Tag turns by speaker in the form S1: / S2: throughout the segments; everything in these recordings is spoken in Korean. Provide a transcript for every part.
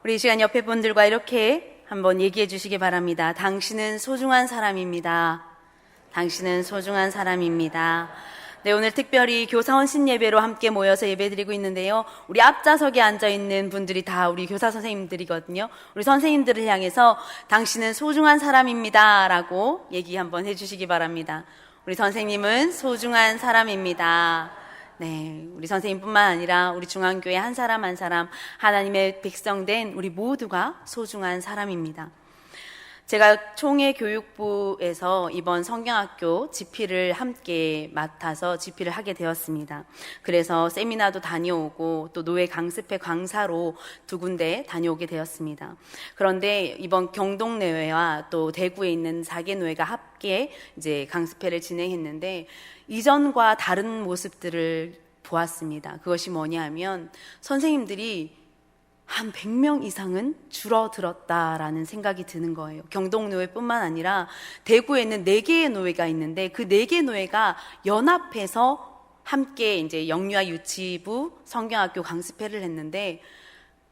S1: 우리 이 시간 옆에 분들과 이렇게 한번 얘기해 주시기 바랍니다. 당신은 소중한 사람입니다. 당신은 소중한 사람입니다. 네, 오늘 특별히 교사 헌신 예배로 함께 모여서 예배드리고 있는데요. 우리 앞좌석에 앉아있는 분들이 다 우리 교사 선생님들이거든요. 우리 선생님들을 향해서 당신은 소중한 사람입니다 라고 얘기 한번 해주시기 바랍니다. 우리 선생님은 소중한 사람입니다. 네, 우리 선생님뿐만 아니라 우리 중앙교회 한 사람 한 사람 하나님의 백성된 우리 모두가 소중한 사람입니다. 제가 총회교육부에서 이번 성경학교 집필을 함께 맡아서 집필을 하게 되었습니다. 그래서 세미나도 다녀오고 또 노예 강습회 강사로 2군데 다녀오게 되었습니다. 그런데 이번 경동내외와 또 대구에 있는 4개 노예가 함께 이제 강습회를 진행했는데 이전과 다른 모습들을 보았습니다. 그것이 뭐냐면 선생님들이 한 100명 이상은 줄어들었다라는 생각이 드는 거예요. 경동노예뿐만 아니라 대구에는 4개의 노예가 있는데 그 4개 노예가 연합해서 함께 이제 영유아 유치부 성경학교 강습회를 했는데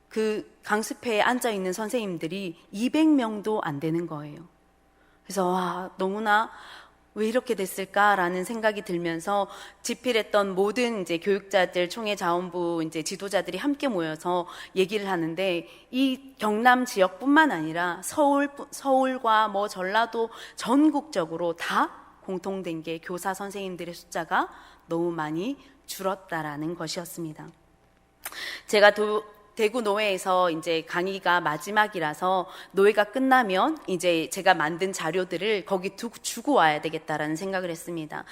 S1: 그 강습회에 앉아 있는 선생님들이 200명도 안 되는 거예요. 그래서 와, 너무나 왜 이렇게 됐을까라는 생각이 들면서 집필했던 모든 이제 교육자들, 총회자원부 이제 지도자들이 함께 모여서 얘기를 하는데 이 경남 지역뿐만 아니라 서울과 뭐 전라도 전국적으로 다 공통된 게 교사 선생님들의 숫자가 너무 많이 줄었다라는 것이었습니다. 제가 대구 노회에서 이제 강의가 마지막이라서 노회가 끝나면 이제 제가 만든 자료들을 거기 주고 와야 되겠다라는 생각을 했습니다.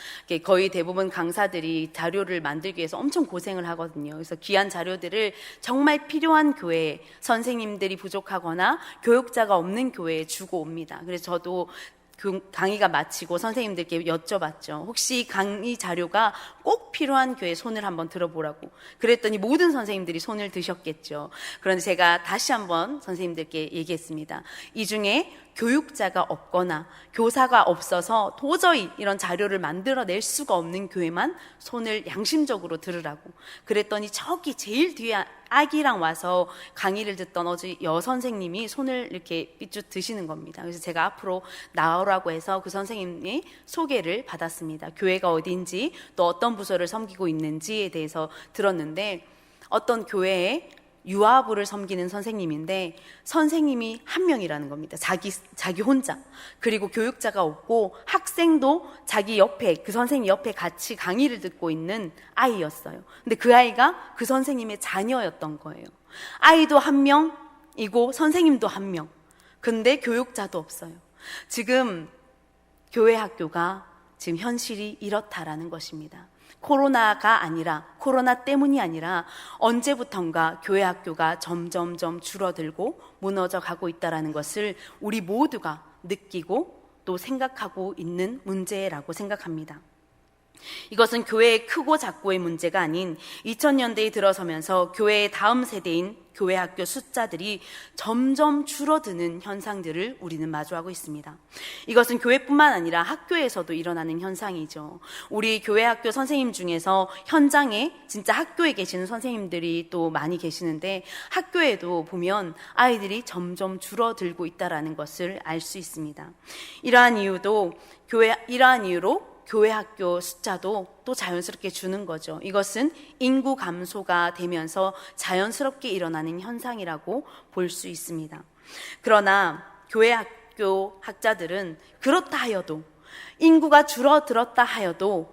S1: 거의 대부분 강사들이 자료를 만들기 위해서 엄청 고생을 하거든요. 그래서 귀한 자료들을 정말 필요한 교회에 선생님들이 부족하거나 교육자가 없는 교회에 주고 옵니다. 그래서 저도 강의가 마치고 선생님들께 여쭤봤죠. 혹시 강의 자료가 꼭 필요한 교회 손을 한번 들어보라고. 그랬더니 모든 선생님들이 손을 드셨겠죠. 그런데 제가 다시 한번 선생님들께 얘기했습니다. 이 중에 교육자가 없거나 교사가 없어서 도저히 이런 자료를 만들어낼 수가 없는 교회만 손을 양심적으로 들으라고. 그랬더니 저기 제일 뒤에 아기랑 와서 강의를 듣던 어제 여선생님이 손을 이렇게 삐쭉 드시는 겁니다. 그래서 제가 앞으로 나오라고 해서 그 선생님이 소개를 받았습니다. 교회가 어딘지 또 어떤 부서를 섬기고 있는지에 대해서 들었는데 어떤 교회에 유아부를 섬기는 선생님인데 선생님이 한 명이라는 겁니다. 자기 혼자. 그리고 교육자가 없고 학생도 자기 옆에 그 선생님 옆에 같이 강의를 듣고 있는 아이였어요. 근데 그 아이가 그 선생님의 자녀였던 거예요. 아이도 한 명이고 선생님도 한 명. 근데 교육자도 없어요. 지금 교회 학교가 지금 현실이 이렇다라는 것입니다. 코로나 때문이 아니라 언제부턴가 교회 학교가 점점점 줄어들고 무너져 가고 있다는 것을 우리 모두가 느끼고 또 생각하고 있는 문제라고 생각합니다. 이것은 교회의 크고 작고의 문제가 아닌 2000년대에 들어서면서 교회의 다음 세대인 교회 학교 숫자들이 점점 줄어드는 현상들을 우리는 마주하고 있습니다. 이것은 교회뿐만 아니라 학교에서도 일어나는 현상이죠. 우리 교회 학교 선생님 중에서 현장에 진짜 학교에 계시는 선생님들이 또 많이 계시는데 학교에도 보면 아이들이 점점 줄어들고 있다는 것을 알 수 있습니다. 이러한 이유로 교회 학교 숫자도 또 자연스럽게 주는 거죠. 이것은 인구 감소가 되면서 자연스럽게 일어나는 현상이라고 볼 수 있습니다. 그러나 교회 학교 학자들은 그렇다 하여도 인구가 줄어들었다 하여도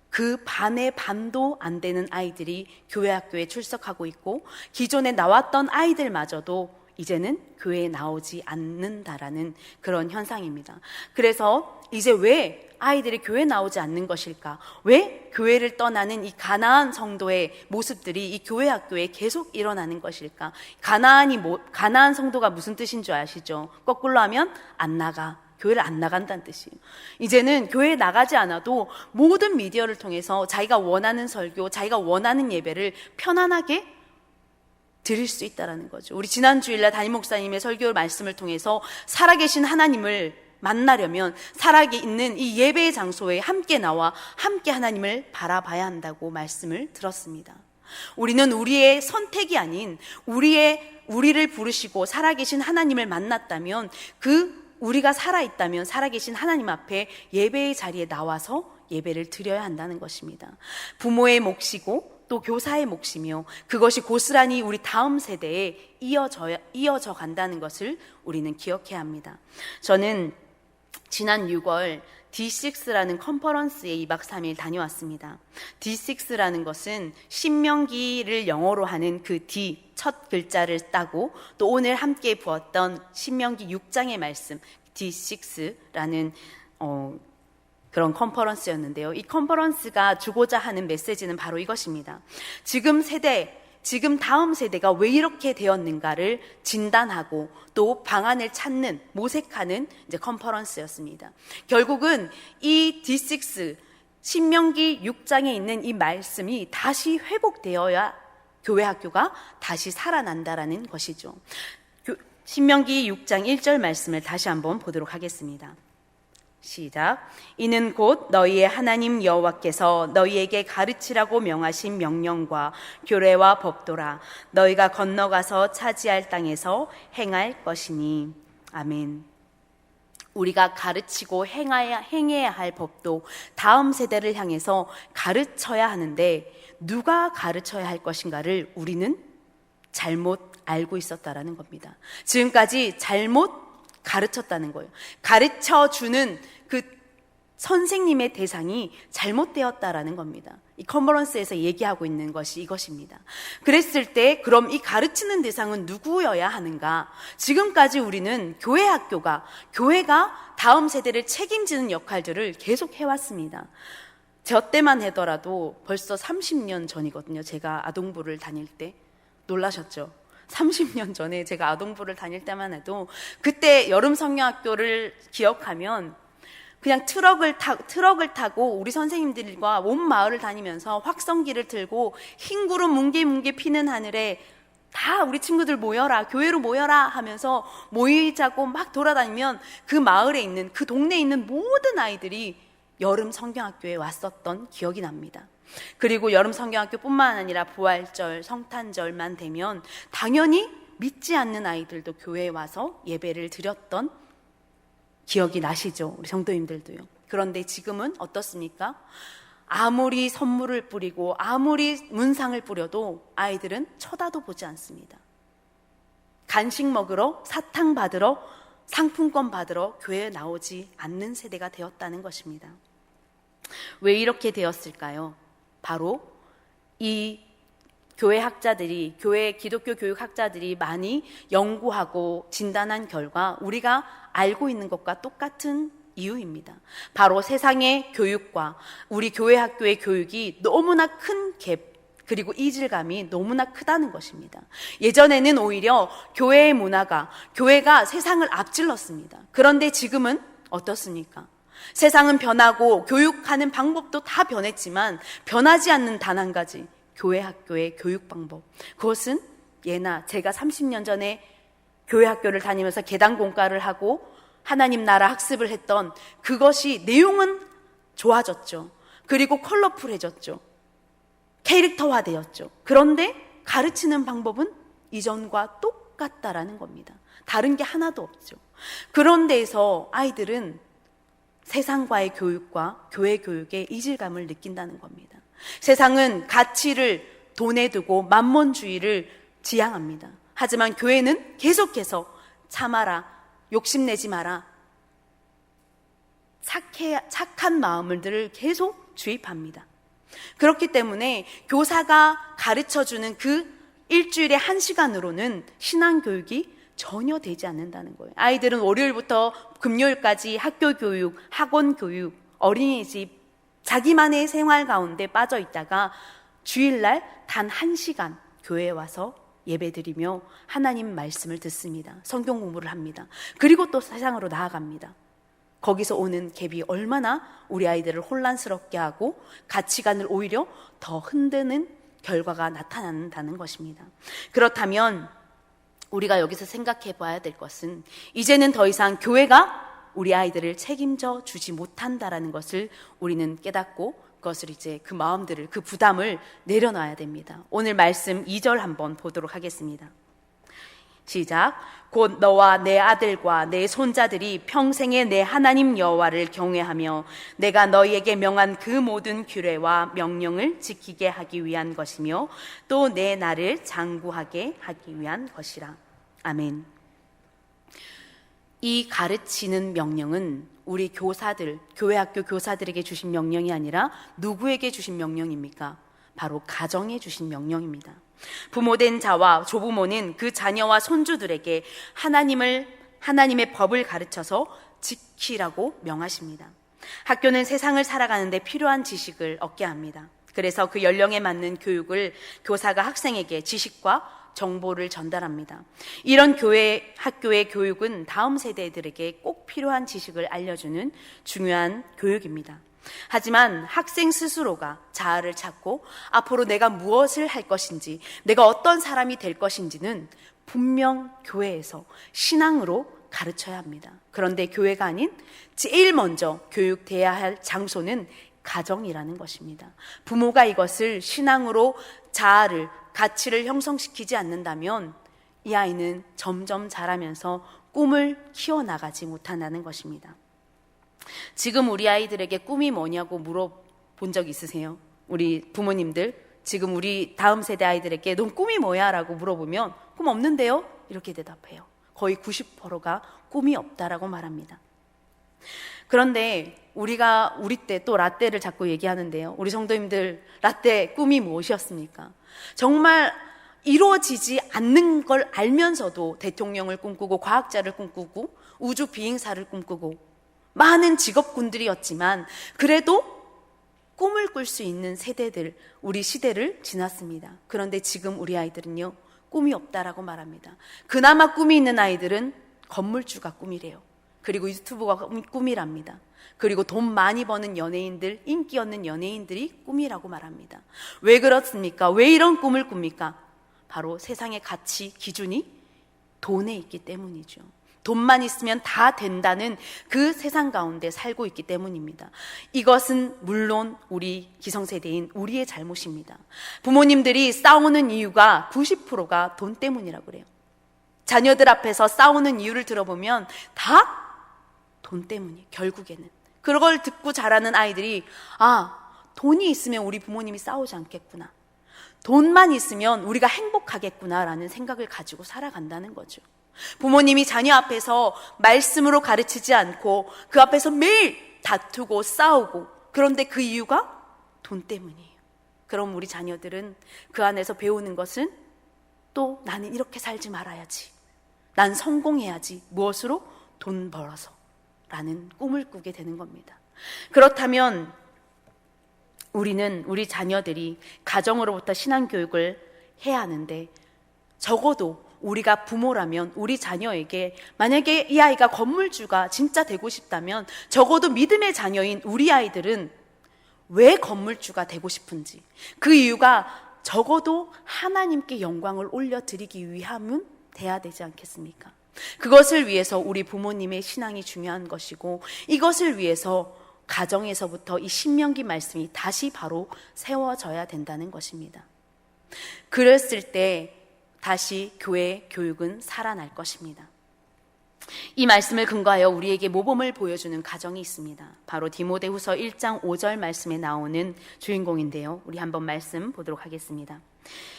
S1: 그 반의 반도 안 되는 아이들이 교회 학교에 출석하고 있고 기존에 나왔던 아이들마저도 이제는 교회에 나오지 않는다라는 그런 현상입니다. 그래서 이제 왜 아이들이 교회에 나오지 않는 것일까? 왜 교회를 떠나는 이 가나안 성도의 모습들이 이 교회 학교에 계속 일어나는 것일까? 가나안 성도가 무슨 뜻인 줄 아시죠? 거꾸로 하면 안 나가. 교회를 안 나간다는 뜻이에요. 이제는 교회에 나가지 않아도 모든 미디어를 통해서 자기가 원하는 설교, 자기가 원하는 예배를 편안하게 드릴 수 있다는 거죠. 우리 지난 주일날 담임 목사님의 설교 말씀을 통해서 살아계신 하나님을 만나려면 살아있는 이 예배의 장소에 함께 나와 함께 하나님을 바라봐야 한다고 말씀을 들었습니다. 우리는 우리의 선택이 아닌 우리를 부르시고 살아계신 하나님을 만났다면, 우리가 살아있다면 살아계신 하나님 앞에 예배의 자리에 나와서 예배를 드려야 한다는 것입니다. 부모의 몫이고 또 교사의 몫이며, 그것이 고스란히 우리 다음 세대에 이어져 간다는 것을 우리는 기억해야 합니다. 저는 지난 6월 D6라는 컨퍼런스에 2박 3일 다녀왔습니다. D6라는 것은 신명기를 영어로 하는 그 D 첫 글자를 따고, 또 오늘 함께 보았던 신명기 6장의 말씀 D6라는 그런 컨퍼런스였는데요. 이 컨퍼런스가 주고자 하는 메시지는 바로 이것입니다. 지금 다음 세대가 왜 이렇게 되었는가를 진단하고 또 방안을 찾는, 모색하는 이제 컨퍼런스였습니다. 결국은 이 D6, 신명기 6장에 있는 이 말씀이 다시 회복되어야 교회 학교가 다시 살아난다라는 것이죠. 신명기 6장 1절 말씀을 다시 한번 보도록 하겠습니다. 시작. 이는 곧 너희의 하나님 여호와께서 너희에게 가르치라고 명하신 명령과 규례와 법도라. 너희가 건너가서 차지할 땅에서 행할 것이니. 아멘. 우리가 가르치고 행해야 할 법도 다음 세대를 향해서 가르쳐야 하는데, 누가 가르쳐야 할 것인가를 우리는 잘못 알고 있었다라는 겁니다. 지금까지 잘못 가르쳤다는 거예요. 가르쳐주는 그 선생님의 대상이 잘못되었다라는 겁니다. 이 컨퍼런스에서 얘기하고 있는 것이 이것입니다. 그랬을 때 그럼 이 가르치는 대상은 누구여야 하는가? 지금까지 우리는 교회가 다음 세대를 책임지는 역할들을 계속 해왔습니다. 저 때만 하더라도 벌써 30년 전이거든요. 제가 아동부를 다닐 때. 놀라셨죠? 30년 전에 제가 아동부를 다닐 때만 해도, 그때 여름 성경학교를 기억하면 그냥 트럭을 타고 우리 선생님들과 온 마을을 다니면서 확성기를 들고 흰 구름 뭉게뭉게 피는 하늘에 다 우리 친구들 모여라, 교회로 모여라 하면서 모이자고 막 돌아다니면 그 마을에 있는, 그 동네에 있는 모든 아이들이 여름 성경학교에 왔었던 기억이 납니다. 그리고 여름 성경학교뿐만 아니라 부활절, 성탄절만 되면 당연히 믿지 않는 아이들도 교회에 와서 예배를 드렸던 기억이 나시죠? 우리 성도님들도요. 그런데 지금은 어떻습니까? 아무리 선물을 뿌리고 아무리 문상을 뿌려도 아이들은 쳐다도 보지 않습니다. 간식 먹으러, 사탕 받으러, 상품권 받으러 교회에 나오지 않는 세대가 되었다는 것입니다. 왜 이렇게 되었을까요? 바로 이 기독교 교육 학자들이 많이 연구하고 진단한 결과 우리가 알고 있는 것과 똑같은 이유입니다. 바로 세상의 교육과 우리 교회 학교의 교육이 너무나 큰 갭, 그리고 이질감이 너무나 크다는 것입니다. 예전에는 오히려 교회의 문화가, 교회가 세상을 앞질렀습니다. 그런데 지금은 어떻습니까? 세상은 변하고 교육하는 방법도 다 변했지만 변하지 않는 단 한 가지, 교회 학교의 교육 방법. 그것은 제가 30년 전에 교회 학교를 다니면서 계단 공과를 하고 하나님 나라 학습을 했던 그것이, 내용은 좋아졌죠. 그리고 컬러풀해졌죠. 캐릭터화되었죠. 그런데 가르치는 방법은 이전과 똑같다라는 겁니다. 다른 게 하나도 없죠. 그런 데에서 아이들은 세상과의 교육과 교회 교육의 이질감을 느낀다는 겁니다. 세상은 가치를 돈에 두고 만몬주의를 지향합니다. 하지만 교회는 계속해서 참아라, 욕심내지 마라, 착한 마음들을 계속 주입합니다. 그렇기 때문에 교사가 가르쳐주는 그 일주일에 1시간으로는 신앙교육이 전혀 되지 않는다는 거예요. 아이들은 월요일부터 금요일까지 학교 교육, 학원 교육, 어린이집, 자기만의 생활 가운데 빠져 있다가 주일날 단 1시간 교회에 와서 예배드리며 하나님 말씀을 듣습니다. 성경 공부를 합니다. 그리고 또 세상으로 나아갑니다. 거기서 오는 갭이 얼마나 우리 아이들을 혼란스럽게 하고 가치관을 오히려 더 흔드는 결과가 나타난다는 것입니다. 그렇다면 우리가 여기서 생각해 봐야 될 것은, 이제는 더 이상 교회가 우리 아이들을 책임져 주지 못한다라는 것을 우리는 깨닫고, 그것을 이제 그 마음들을, 그 부담을 내려놔야 됩니다. 오늘 말씀 2절 한번 보도록 하겠습니다. 시작. 곧 너와 내 아들과 내 손자들이 평생에 내 하나님 여호와를 경외하며 내가 너희에게 명한 그 모든 규례와 명령을 지키게 하기 위한 것이며 또 내 나를 장구하게 하기 위한 것이라. 아멘. 이 가르치는 명령은 우리 교사들, 교회 학교 교사들에게 주신 명령이 아니라 누구에게 주신 명령입니까? 바로 가정에 주신 명령입니다. 부모된 자와 조부모는 그 자녀와 손주들에게 하나님의 법을 가르쳐서 지키라고 명하십니다. 학교는 세상을 살아가는데 필요한 지식을 얻게 합니다. 그래서 그 연령에 맞는 교육을 교사가 학생에게 지식과 정보를 전달합니다. 이런 학교의 교육은 다음 세대들에게 꼭 필요한 지식을 알려주는 중요한 교육입니다. 하지만 학생 스스로가 자아를 찾고 앞으로 내가 무엇을 할 것인지, 내가 어떤 사람이 될 것인지는 분명 교회에서 신앙으로 가르쳐야 합니다. 그런데 교회가 아닌 제일 먼저 교육돼야 할 장소는 가정이라는 것입니다. 부모가 이것을 신앙으로 자아를, 가치를 형성시키지 않는다면 이 아이는 점점 자라면서 꿈을 키워나가지 못한다는 것입니다. 지금 우리 아이들에게 꿈이 뭐냐고 물어본 적 있으세요? 우리 부모님들, 지금 우리 다음 세대 아이들에게 넌 꿈이 뭐야? 라고 물어보면 꿈 없는데요? 이렇게 대답해요. 거의 90%가 꿈이 없다라고 말합니다. 그런데 우리가 우리 때 또 라떼를 자꾸 얘기하는데요. 우리 성도님들 라떼 꿈이 무엇이었습니까? 정말 이루어지지 않는 걸 알면서도 대통령을 꿈꾸고 과학자를 꿈꾸고 우주 비행사를 꿈꾸고 많은 직업군들이었지만 그래도 꿈을 꿀 수 있는 세대들, 우리 시대를 지났습니다. 그런데 지금 우리 아이들은요, 꿈이 없다라고 말합니다. 그나마 꿈이 있는 아이들은 건물주가 꿈이래요. 그리고 유튜브가 꿈이랍니다. 그리고 돈 많이 버는 연예인들, 인기 없는 연예인들이 꿈이라고 말합니다. 왜 그렇습니까? 왜 이런 꿈을 꿉니까? 바로 세상의 가치, 기준이 돈에 있기 때문이죠. 돈만 있으면 다 된다는 그 세상 가운데 살고 있기 때문입니다. 이것은 물론 우리 기성세대인 우리의 잘못입니다. 부모님들이 싸우는 이유가 90%가 돈 때문이라고 그래요. 자녀들 앞에서 싸우는 이유를 들어보면 다 돈 때문이에요. 결국에는 그걸 듣고 자라는 아이들이 돈이 있으면 우리 부모님이 싸우지 않겠구나, 돈만 있으면 우리가 행복하겠구나라는 생각을 가지고 살아간다는 거죠. 부모님이 자녀 앞에서 말씀으로 가르치지 않고 그 앞에서 매일 다투고 싸우고, 그런데 그 이유가 돈 때문이에요. 그럼 우리 자녀들은 그 안에서 배우는 것은 또 나는 이렇게 살지 말아야지, 난 성공해야지, 무엇으로? 돈 벌어서 라는 꿈을 꾸게 되는 겁니다. 그렇다면 우리 자녀들이 가정으로부터 신앙교육을 해야 하는데, 적어도 우리가 부모라면 우리 자녀에게, 만약에 이 아이가 건물주가 진짜 되고 싶다면 적어도 믿음의 자녀인 우리 아이들은 왜 건물주가 되고 싶은지, 그 이유가 적어도 하나님께 영광을 올려드리기 위함은 돼야 되지 않겠습니까? 그것을 위해서 우리 부모님의 신앙이 중요한 것이고, 이것을 위해서 가정에서부터 이 신명기 말씀이 다시 바로 세워져야 된다는 것입니다. 그랬을 때 다시 교회 교육은 살아날 것입니다. 이 말씀을 근거하여 우리에게 모범을 보여주는 가정이 있습니다. 바로 디모데후서 1장 5절 말씀에 나오는 주인공인데요. 우리 한번 말씀 보도록 하겠습니다.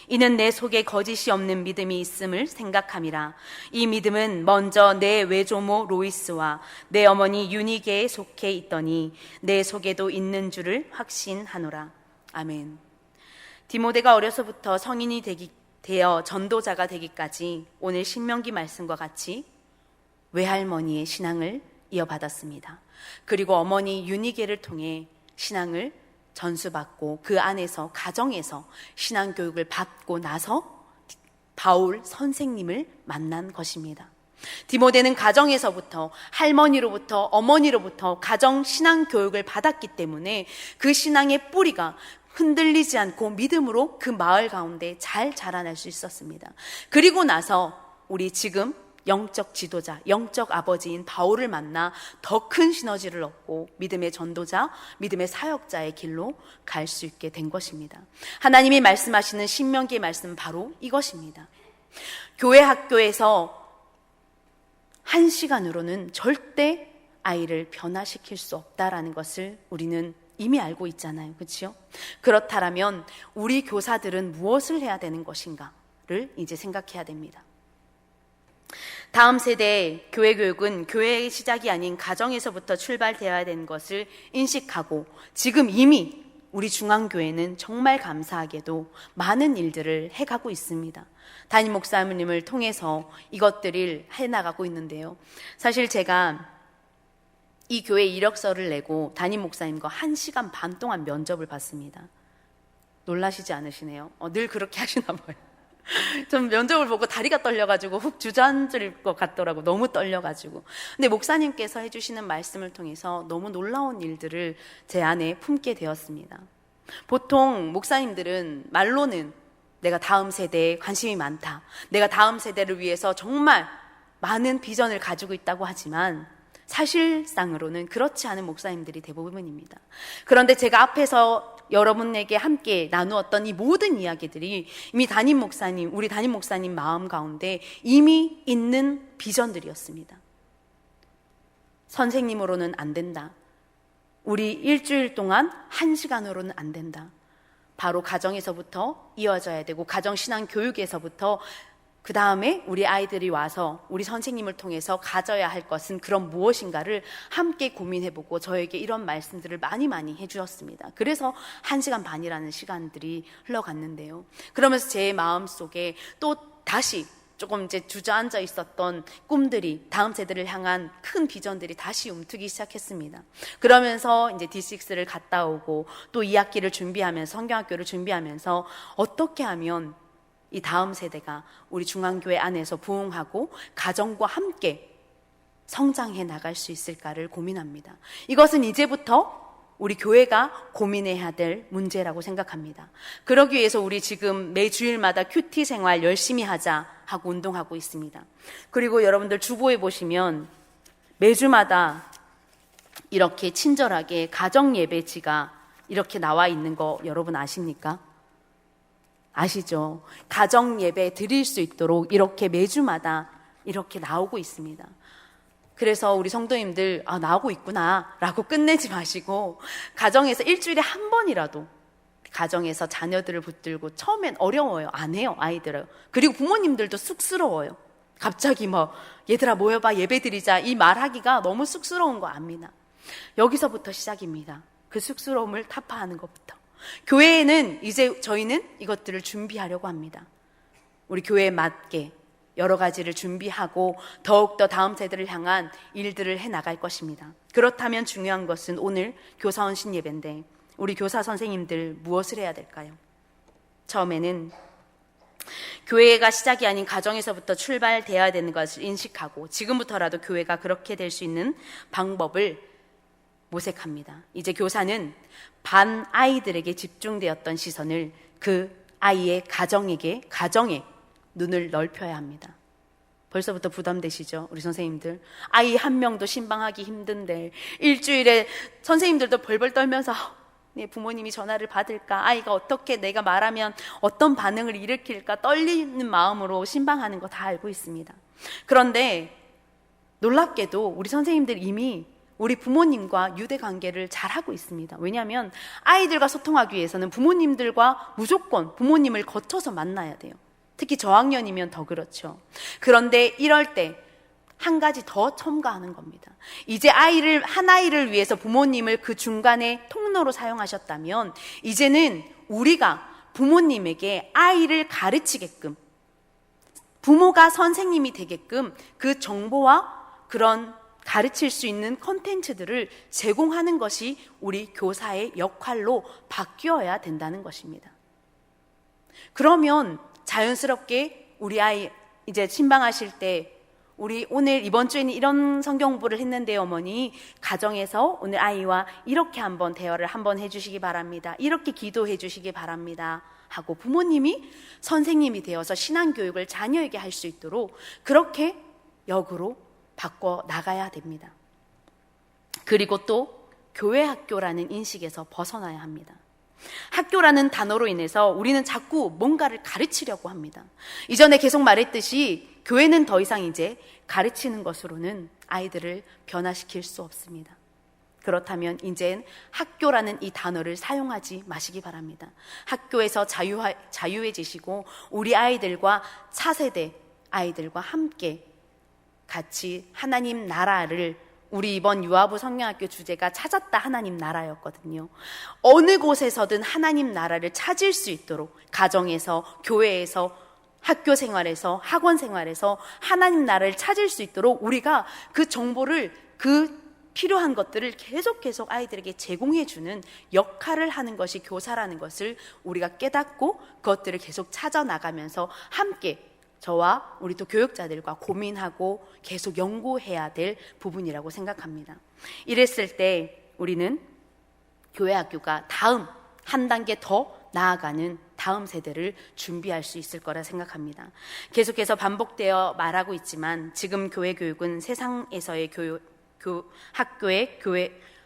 S1: 이는 내 속에 거짓이 없는 믿음이 있음을 생각함이라. 이 믿음은 먼저 내 외조모 로이스와 내 어머니 유니게에 속해 있더니 내 속에도 있는 줄을 확신하노라. 아멘. 디모데가 어려서부터 성인이 되어 전도자가 되기까지 오늘 신명기 말씀과 같이 외할머니의 신앙을 이어받았습니다. 그리고 어머니 유니게를 통해 신앙을 전수받고 그 안에서 가정에서 신앙교육을 받고 나서 바울 선생님을 만난 것입니다. 디모데는 가정에서부터, 할머니로부터, 어머니로부터 가정 신앙교육을 받았기 때문에 그 신앙의 뿌리가 흔들리지 않고 믿음으로 그 마을 가운데 잘 자라날 수 있었습니다. 그리고 나서 우리 지금 영적 지도자, 영적 아버지인 바울을 만나 더 큰 시너지를 얻고 믿음의 전도자, 믿음의 사역자의 길로 갈 수 있게 된 것입니다. 하나님이 말씀하시는 신명기의 말씀은 바로 이것입니다. 교회 학교에서 1시간으로는 절대 아이를 변화시킬 수 없다라는 것을 우리는 이미 알고 있잖아요. 그렇죠? 그렇다면 우리 교사들은 무엇을 해야 되는 것인가를 이제 생각해야 됩니다. 다음 세대의 교회 교육은 교회의 시작이 아닌 가정에서부터 출발되어야 되는 것을 인식하고 지금 이미 우리 중앙교회는 정말 감사하게도 많은 일들을 해가고 있습니다. 담임 목사님을 통해서 이것들을 해나가고 있는데요. 사실 제가 이 교회 이력서를 내고 담임 목사님과 1시간 반 동안 면접을 받습니다. 놀라시지 않으시네요? 늘 그렇게 하시나 봐요. 전 면접을 보고 다리가 떨려가지고 훅 주저앉을 것 같더라고. 너무 떨려가지고. 근데 목사님께서 해주시는 말씀을 통해서 너무 놀라운 일들을 제 안에 품게 되었습니다. 보통 목사님들은 말로는 내가 다음 세대에 관심이 많다, 내가 다음 세대를 위해서 정말 많은 비전을 가지고 있다고 하지만 사실상으로는 그렇지 않은 목사님들이 대부분입니다. 그런데 제가 앞에서 여러분에게 함께 나누었던 이 모든 이야기들이 이미 우리 담임 목사님 마음 가운데 이미 있는 비전들이었습니다. 선생님으로는 안 된다. 우리 일주일 동안 1시간으로는 안 된다. 바로 가정에서부터 이어져야 되고 가정신앙 교육에서부터 그 다음에 우리 아이들이 와서 우리 선생님을 통해서 가져야 할 것은 그런 무엇인가를 함께 고민해보고 저에게 이런 말씀들을 많이 해주셨습니다. 그래서 1시간 반이라는 시간들이 흘러갔는데요. 그러면서 제 마음속에 또 다시 조금 이제 주저앉아 있었던 꿈들이, 다음 세대를 향한 큰 비전들이 다시 움트기 시작했습니다. 그러면서 이제 D6를 갔다 오고 또 2학기를 준비하면서 성경학교를 준비하면서 어떻게 하면 이 다음 세대가 우리 중앙교회 안에서 부흥하고 가정과 함께 성장해 나갈 수 있을까를 고민합니다. 이것은 이제부터 우리 교회가 고민해야 될 문제라고 생각합니다. 그러기 위해서 우리 지금 매 주일마다 큐티 생활 열심히 하자 하고 운동하고 있습니다. 그리고 여러분들 주보에 보시면 매주마다 이렇게 친절하게 가정 예배지가 이렇게 나와 있는 거 여러분 아십니까? 아시죠? 가정 예배 드릴 수 있도록 이렇게 매주마다 이렇게 나오고 있습니다. 그래서 우리 성도님들 나오고 있구나 라고 끝내지 마시고 가정에서 일주일에 한 번이라도 가정에서 자녀들을 붙들고 처음엔 어려워요. 안 해요, 아이들은. 그리고 부모님들도 쑥스러워요. 갑자기 얘들아 모여봐 예배 드리자 이 말하기가 너무 쑥스러운 거 압니다. 여기서부터 시작입니다. 그 쑥스러움을 타파하는 것부터. 교회에는 이제 저희는 이것들을 준비하려고 합니다. 우리 교회에 맞게 여러 가지를 준비하고 더욱더 다음 세대를 향한 일들을 해나갈 것입니다. 그렇다면 중요한 것은 오늘 교사원 신예배인데 우리 교사 선생님들 무엇을 해야 될까요? 처음에는 교회가 시작이 아닌 가정에서부터 출발되어야 되는 것을 인식하고 지금부터라도 교회가 그렇게 될 수 있는 방법을 모색합니다. 이제 교사는 반 아이들에게 집중되었던 시선을 그 아이의 가정에 눈을 넓혀야 합니다. 벌써부터 부담되시죠? 우리 선생님들. 아이 한 명도 신방하기 힘든데 일주일에 선생님들도 벌벌 떨면서 내 부모님이 전화를 받을까? 아이가 어떻게 내가 말하면 어떤 반응을 일으킬까? 떨리는 마음으로 신방하는 거 다 알고 있습니다. 그런데 놀랍게도 우리 선생님들 이미 우리 부모님과 유대관계를 잘하고 있습니다. 왜냐하면 아이들과 소통하기 위해서는 부모님들과 무조건 부모님을 거쳐서 만나야 돼요. 특히 저학년이면 더 그렇죠. 그런데 이럴 때 한 가지 더 첨가하는 겁니다. 이제 한 아이를 위해서 부모님을 그 중간에 통로로 사용하셨다면 이제는 우리가 부모님에게 아이를 가르치게끔 부모가 선생님이 되게끔 그 정보와 그런 가르칠 수 있는 콘텐츠들을 제공하는 것이 우리 교사의 역할로 바뀌어야 된다는 것입니다. 그러면 자연스럽게 우리 아이 이제 신방하실 때 우리 이번 주에는 이런 성경 공부를 했는데요, 어머니. 가정에서 오늘 아이와 이렇게 한번 대화를 한번 해주시기 바랍니다. 이렇게 기도해 주시기 바랍니다. 하고 부모님이 선생님이 되어서 신앙교육을 자녀에게 할 수 있도록 그렇게 역으로 바꿔 나가야 됩니다. 그리고 또 교회 학교라는 인식에서 벗어나야 합니다. 학교라는 단어로 인해서 우리는 자꾸 뭔가를 가르치려고 합니다. 이전에 계속 말했듯이 교회는 더 이상 이제 가르치는 것으로는 아이들을 변화시킬 수 없습니다. 그렇다면 이젠 학교라는 이 단어를 사용하지 마시기 바랍니다. 학교에서 자유해지시고 우리 아이들과 차세대 아이들과 함께 같이 하나님 나라를, 우리 이번 유아부 성령학교 주제가 찾았다 하나님 나라였거든요. 어느 곳에서든 하나님 나라를 찾을 수 있도록 가정에서, 교회에서, 학교 생활에서, 학원 생활에서 하나님 나라를 찾을 수 있도록 우리가 그 정보를, 그 필요한 것들을 계속 아이들에게 제공해주는 역할을 하는 것이 교사라는 것을 우리가 깨닫고 그것들을 계속 찾아나가면서 함께 저와 우리 또 교육자들과 고민하고 계속 연구해야 될 부분이라고 생각합니다. 이랬을 때 우리는 교회 학교가 다음 한 단계 더 나아가는 다음 세대를 준비할 수 있을 거라 생각합니다. 계속해서 반복되어 말하고 있지만 지금 교회 교육은 세상에서의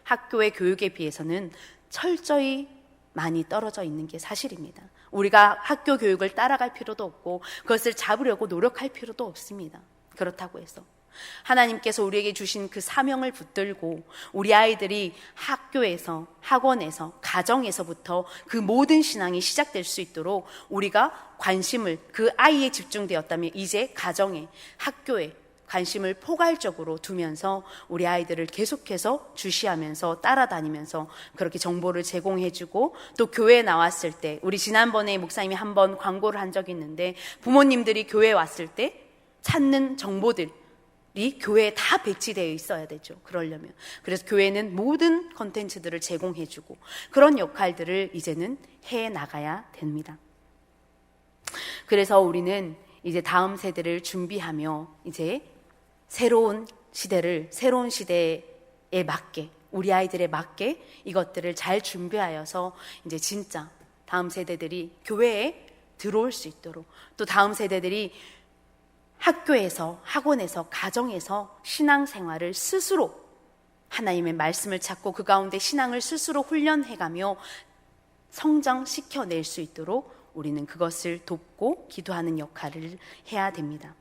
S1: 학교의 교육에 비해서는 철저히 많이 떨어져 있는 게 사실입니다. 우리가 학교 교육을 따라갈 필요도 없고 그것을 잡으려고 노력할 필요도 없습니다. 그렇다고 해서 하나님께서 우리에게 주신 그 사명을 붙들고 우리 아이들이 학교에서, 학원에서, 가정에서부터 그 모든 신앙이 시작될 수 있도록 우리가 관심을, 그 아이에 집중되었다면 이제 가정에, 학교에 관심을 포괄적으로 두면서 우리 아이들을 계속해서 주시하면서 따라다니면서 그렇게 정보를 제공해주고, 또 교회에 나왔을 때, 우리 지난번에 목사님이 한번 광고를 한 적이 있는데 부모님들이 교회에 왔을 때 찾는 정보들이 교회에 다 배치되어 있어야 되죠. 그러려면. 그래서 교회는 모든 컨텐츠들을 제공해주고 그런 역할들을 이제는 해 나가야 됩니다. 그래서 우리는 이제 다음 세대를 준비하며 이제 새로운 시대에 맞게, 우리 아이들에 맞게 이것들을 잘 준비하여서 이제 진짜 다음 세대들이 교회에 들어올 수 있도록, 또 다음 세대들이 학교에서, 학원에서, 가정에서 신앙생활을 스스로 하나님의 말씀을 찾고 그 가운데 신앙을 스스로 훈련해가며 성장시켜낼 수 있도록 우리는 그것을 돕고 기도하는 역할을 해야 됩니다.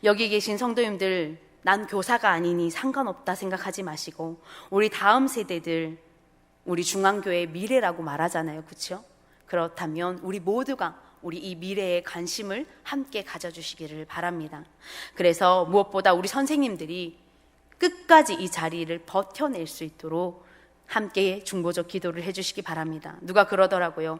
S1: 여기 계신 성도님들, 난 교사가 아니니 상관없다 생각하지 마시고 우리 다음 세대들, 우리 중앙교회의 미래라고 말하잖아요. 그렇죠? 그렇다면 우리 모두가 우리 이 미래에 관심을 함께 가져주시기를 바랍니다. 그래서 무엇보다 우리 선생님들이 끝까지 이 자리를 버텨낼 수 있도록 함께 중보적 기도를 해주시기 바랍니다. 누가 그러더라고요.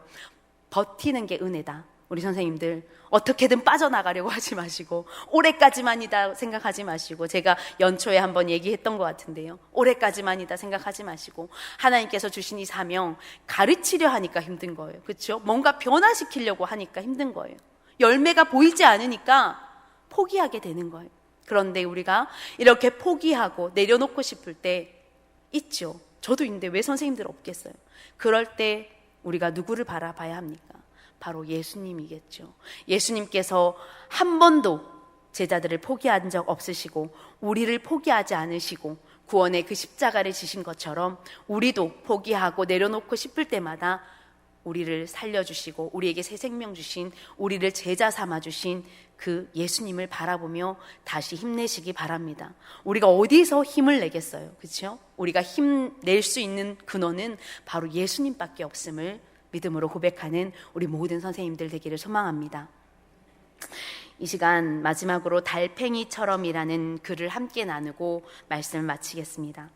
S1: 버티는 게 은혜다. 우리 선생님들 어떻게든 빠져나가려고 하지 마시고 올해까지만이다 생각하지 마시고, 제가 연초에 한번 얘기했던 것 같은데요, 올해까지만이다 생각하지 마시고 하나님께서 주신 이 사명, 가르치려 하니까 힘든 거예요. 그렇죠? 뭔가 변화시키려고 하니까 힘든 거예요. 열매가 보이지 않으니까 포기하게 되는 거예요. 그런데 우리가 이렇게 포기하고 내려놓고 싶을 때 있죠. 저도 있는데 왜 선생님들 없겠어요? 그럴 때 우리가 누구를 바라봐야 합니까? 바로 예수님이겠죠. 예수님께서 한 번도 제자들을 포기한 적 없으시고 우리를 포기하지 않으시고 구원의 그 십자가를 지신 것처럼 우리도 포기하고 내려놓고 싶을 때마다 우리를 살려주시고 우리에게 새 생명 주신, 우리를 제자 삼아주신 그 예수님을 바라보며 다시 힘내시기 바랍니다. 우리가 어디서 힘을 내겠어요? 그렇죠? 우리가 힘낼 수 있는 근원은 바로 예수님밖에 없음을 믿음으로 고백하는 우리 모든 선생님들 되기를 소망합니다. 이 시간 마지막으로 달팽이처럼이라는 글을 함께 나누고 말씀을 마치겠습니다.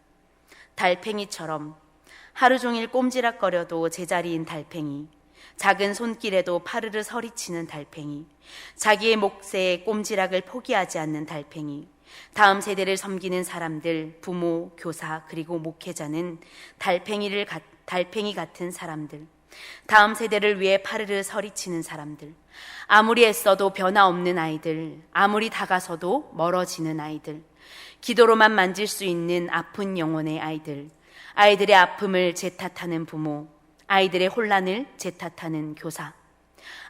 S1: 달팽이처럼, 하루 종일 꼼지락거려도 제자리인 달팽이, 작은 손길에도 파르르 서리치는 달팽이, 자기의 몫에 꼼지락을 포기하지 않는 달팽이, 다음 세대를 섬기는 사람들, 부모, 교사, 그리고 목회자는 달팽이 같은 사람들, 다음 세대를 위해 파르르 서리치는 사람들, 아무리 애써도 변화 없는 아이들, 아무리 다가서도 멀어지는 아이들, 기도로만 만질 수 있는 아픈 영혼의 아이들, 아이들의 아픔을 제 탓하는 부모, 아이들의 혼란을 제 탓하는 교사,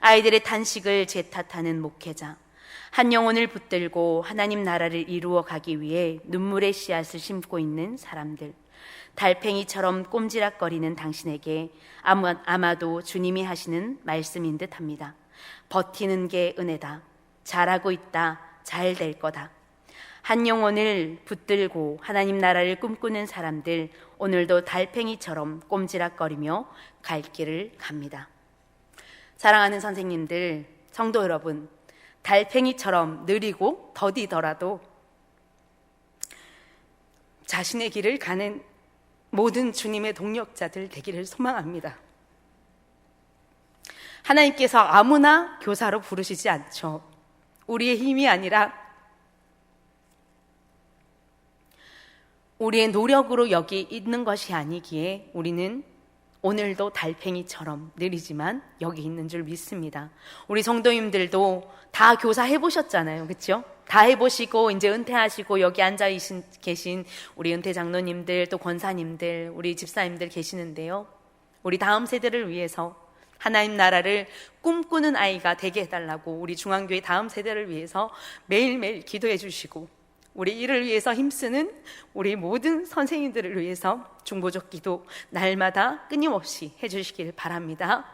S1: 아이들의 탄식을 제 탓하는 목회자, 한 영혼을 붙들고 하나님 나라를 이루어 가기 위해 눈물의 씨앗을 심고 있는 사람들, 달팽이처럼 꼼지락거리는 당신에게 아마도 주님이 하시는 말씀인 듯 합니다. 버티는 게 은혜다. 잘하고 있다. 잘 될 거다. 한 영혼을 붙들고 하나님 나라를 꿈꾸는 사람들, 오늘도 달팽이처럼 꼼지락거리며 갈 길을 갑니다. 사랑하는 선생님들, 성도 여러분, 달팽이처럼 느리고 더디더라도 자신의 길을 가는 모든 주님의 동력자들 되기를 소망합니다. 하나님께서 아무나 교사로 부르시지 않죠. 우리의 힘이 아니라 우리의 노력으로 여기 있는 것이 아니기에 우리는 오늘도 달팽이처럼 느리지만 여기 있는 줄 믿습니다. 우리 성도님들도 다 교사 해보셨잖아요. 그렇죠? 다 해보시고 이제 은퇴하시고 여기 앉아 계신 우리 은퇴 장로님들, 또 권사님들, 우리 집사님들 계시는데요. 우리 다음 세대를 위해서 하나님 나라를 꿈꾸는 아이가 되게 해달라고 우리 중앙교회 다음 세대를 위해서 매일매일 기도해 주시고, 우리 이를 위해서 힘쓰는 우리 모든 선생님들을 위해서 중보적 기도 날마다 끊임없이 해주시길 바랍니다.